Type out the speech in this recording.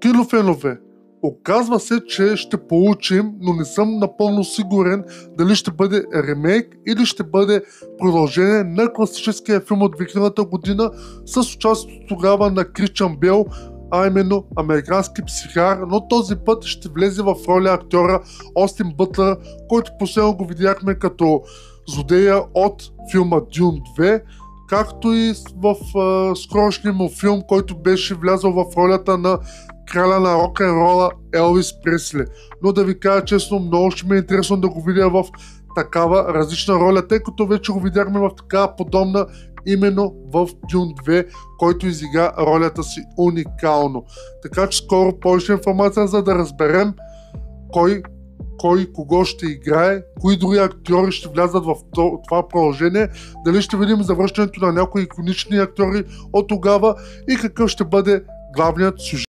Кинофенове, оказва се, че ще получим, но не съм напълно сигурен дали ще бъде ремейк или ще бъде продължение на класическия филм от 2000 година с участието тогава на Кричан Бейл, а именно американски психар, но този път ще влезе в роля актьора Остин Бътлър, който последно го видяхме като злодея от филма Дюн 2, както и в скорошния му филм, който беше влязъл в ролята на краля на рок-н-рола Елвис Пресли. Но да ви кажа честно, много ще ми е интересно да го видя в такава различна роля, тъй като вече го видяхме в такава подобна именно в Дюн 2, който изигра ролята си уникално. Така че скоро повече информация, за да разберем кой кого ще играе, кои други актьори ще влязат в това продължение, дали ще видим завръщането на някои иконични актьори от тогава и какъв ще бъде главният сюжет.